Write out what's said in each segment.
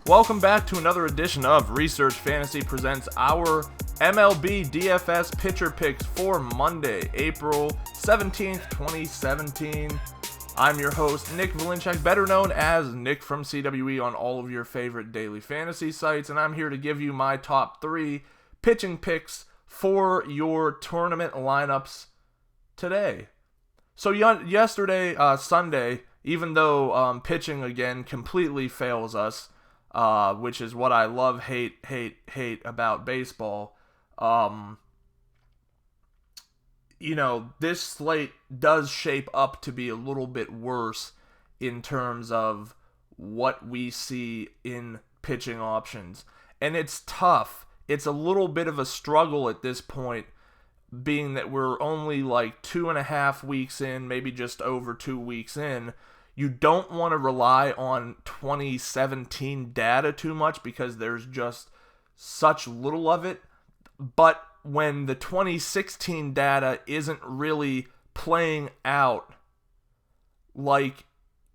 Welcome back to another edition of Research Fantasy presents our MLB DFS pitcher picks for Monday, April 17th, 2017. I'm your host, Nick Valinchak, better known as Nick from CWE on all of your favorite daily fantasy sites, and I'm here to give you my top 3 pitching picks for your tournament lineups today. So yesterday, Sunday, even though pitching again completely fails us, which is what I love, hate about baseball. This slate does shape up to be a little bit worse in terms of what we see in pitching options. And it's tough. It's a little bit of a struggle at this point, being that we're only like 2.5 weeks in, maybe just over 2 weeks in. You don't want to rely on 2017 data too much because there's just such little of it. But when the 2016 data isn't really playing out like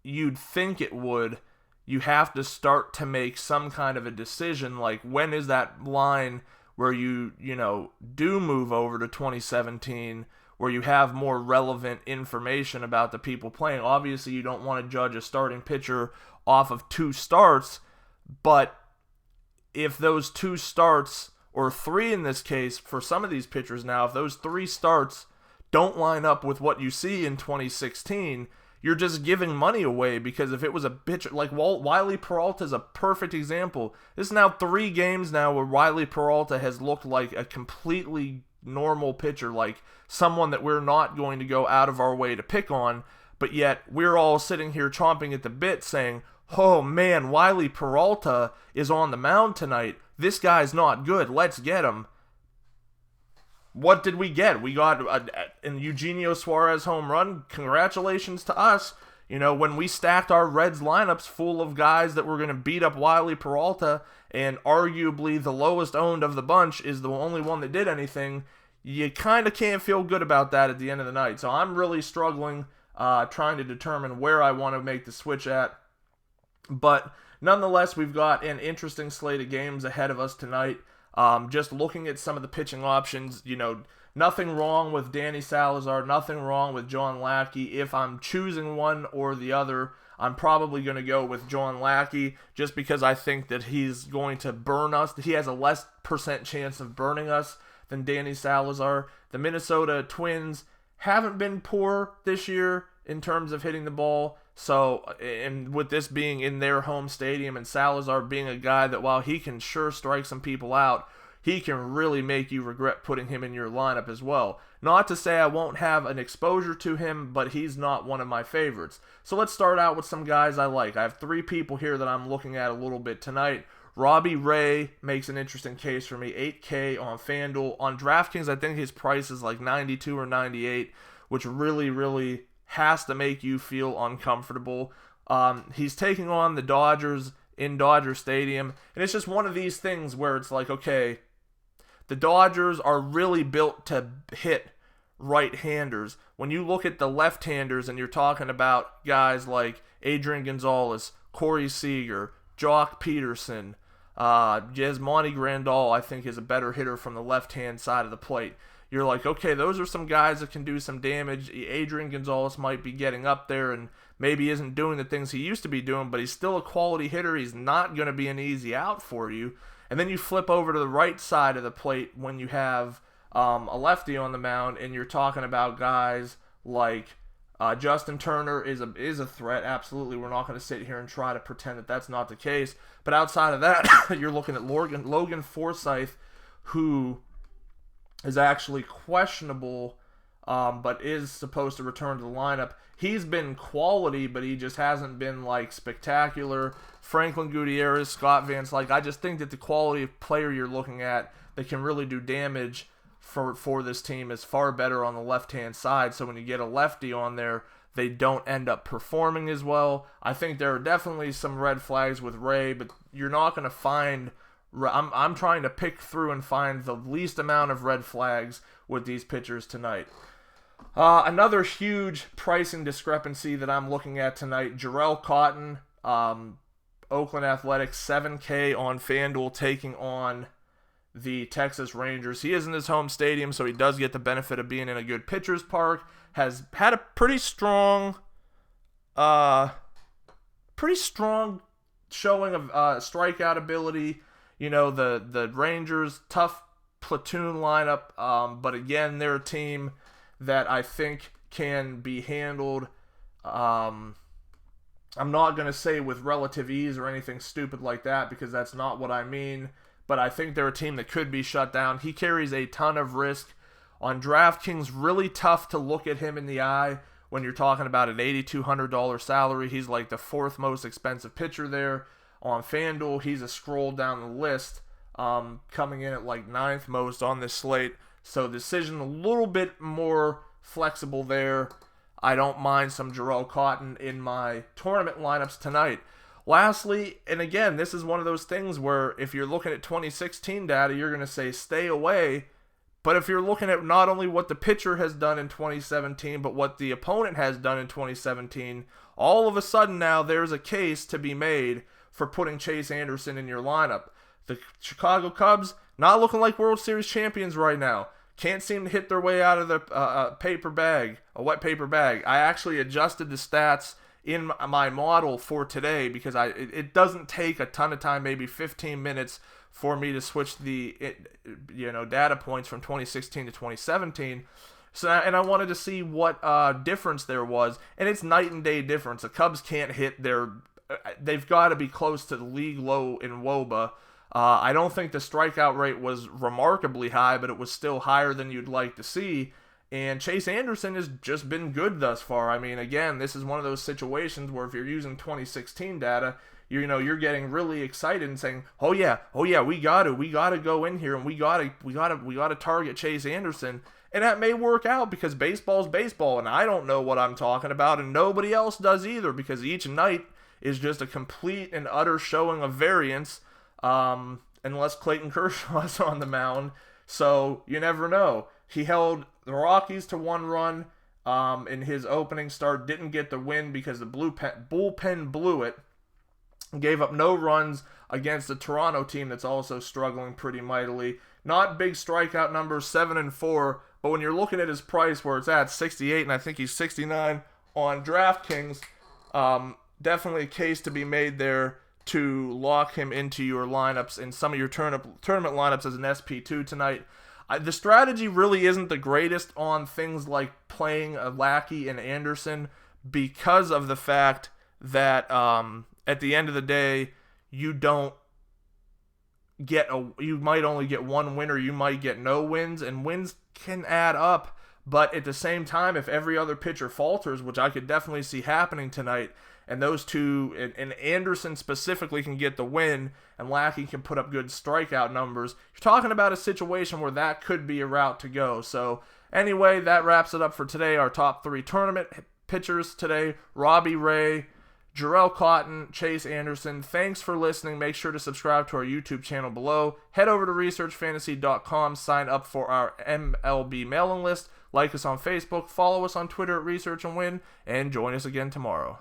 you'd think it would, you have to start to make some kind of a decision, like when is that line where you do move over to 2017, where you have more relevant information about the people playing. Obviously, you don't want to judge a starting pitcher off of 2 starts, but if those 2 starts, or 3 in this case, for some of these pitchers now, if those 3 starts don't line up with what you see in 2016, you're just giving money away, because if it was a pitcher, like Wiley Peralta is a perfect example. This is now 3 games now where Wiley Peralta has looked like a completely normal pitcher, like someone that we're not going to go out of our way to pick on, but yet we're all sitting here chomping at the bit saying, oh man, Wiley Peralta is on the mound tonight. This guy's not good. Let's get him. What did we get? We got an Eugenio Suarez home run. Congratulations to us. When we stacked our Reds lineups full of guys that were going to beat up Wiley Peralta, and arguably the lowest owned of the bunch is the only one that did anything, you kind of can't feel good about that at the end of the night. So I'm really struggling trying to determine where I want to make the switch at. But nonetheless, we've got an interesting slate of games ahead of us tonight. Just looking at some of the pitching options, nothing wrong with Danny Salazar, nothing wrong with John Lackey. If I'm choosing one or the other, I'm probably going to go with John Lackey, just because I think that he's going to burn us. He has a less % chance of burning us than Danny Salazar. The Minnesota Twins haven't been poor this year in terms of hitting the ball. So, and with this being in their home stadium, and Salazar being a guy that, while he can sure strike some people out, he can really make you regret putting him in your lineup as well. Not to say I won't have an exposure to him, but he's not one of my favorites. So let's start out with some guys I like. I have 3 people here that I'm looking at a little bit tonight. Robbie Ray makes an interesting case for me. $8K on FanDuel. On DraftKings, I think his price is like 92 or 98, which really has to make you feel uncomfortable. He's taking on the Dodgers in Dodger Stadium, and it's just one of these things where it's like, okay, the Dodgers are really built to hit right-handers. When you look at the left-handers and you're talking about guys like Adrian Gonzalez, Corey Seager, Jock Peterson, Yasmani Grandal, I think, is a better hitter from the left-hand side of the plate. You're like, okay, those are some guys that can do some damage. Adrian Gonzalez might be getting up there and maybe isn't doing the things he used to be doing, but he's still a quality hitter. He's not going to be an easy out for you. And then you flip over to the right side of the plate when you have a lefty on the mound, and you're talking about guys like Justin Turner is a threat. Absolutely, we're not going to sit here and try to pretend that that's not the case. But outside of that, you're looking at Logan Forsythe, who is actually questionable, but is supposed to return to the lineup. He's been quality, but he just hasn't been like spectacular. Franklin Gutierrez, Scott Van Slyke. I just think that the quality of player you're looking at that can really do damage for this team is far better on the left-hand side. So when you get a lefty on there, they don't end up performing as well. I think there are definitely some red flags with Ray, but you're not going to find... I'm trying to pick through and find the least amount of red flags with these pitchers tonight. Another huge pricing discrepancy that I'm looking at tonight, Jharel Cotton. Oakland Athletics, $7K on FanDuel, taking on the Texas Rangers. He is in his home stadium, so he does get the benefit of being in a good pitcher's park. Has had a pretty strong showing of strikeout ability. You know, the Rangers, tough platoon lineup, but again, they're a team that I think can be handled. I'm not going to say with relative ease or anything stupid like that, because that's not what I mean, but I think they're a team that could be shut down. He carries a ton of risk. On DraftKings, really tough to look at him in the eye when you're talking about an $8,200 salary. He's like the fourth most expensive pitcher there. On FanDuel, he's a scroll down the list, coming in at like ninth most on this slate. So decision a little bit more flexible there. I don't mind some Jharel Cotton in my tournament lineups tonight. Lastly, and again, this is one of those things where if you're looking at 2016 data, you're going to say stay away. But if you're looking at not only what the pitcher has done in 2017, but what the opponent has done in 2017, all of a sudden now there's a case to be made for putting Chase Anderson in your lineup. The Chicago Cubs, not looking like World Series champions right now. Can't seem to hit their way out of the wet paper bag. I actually adjusted the stats in my model for today because it doesn't take a ton of time, maybe 15 minutes, for me to switch the data points from 2016 to 2017. And I wanted to see what difference there was, and it's night and day difference. The Cubs can't hit they've got to be close to the league low in WOBA. I don't think the strikeout rate was remarkably high, but it was still higher than you'd like to see. And Chase Anderson has just been good thus far. I mean, again, this is one of those situations where if you're using 2016 data, you're getting really excited and saying, "Oh yeah, we got to go in here and we got to target Chase Anderson." And that may work out because baseball's baseball, and I don't know what I'm talking about, and nobody else does either, because each night is just a complete and utter showing of variance, unless Clayton Kershaw's on the mound. So you never know. He held the Rockies to 1 run in his opening start, didn't get the win because the bullpen blew it. Gave up no runs against the Toronto team that's also struggling pretty mightily. Not big strikeout numbers, 7-4, but when you're looking at his price where it's at 68, and I think he's 69 on DraftKings, definitely a case to be made there to lock him into your lineups in some of your tournament lineups as an SP2 tonight. The strategy really isn't the greatest on things like playing a Lackey and Anderson because of the fact that at the end of the day, you might only get one win, or you might get no wins, and wins can add up. But at the same time, if every other pitcher falters, which I could definitely see happening tonight, and those two, and Anderson specifically can get the win, and Lackey can put up good strikeout numbers, you're talking about a situation where that could be a route to go. So anyway, that wraps it up for today. Our top 3 tournament pitchers today: Robbie Ray, Jharel Cotton, Chase Anderson. Thanks for listening. Make sure to subscribe to our YouTube channel below. Head over to researchfantasy.com, sign up for our MLB mailing list, like us on Facebook, follow us on Twitter at Research and Win, and join us again tomorrow.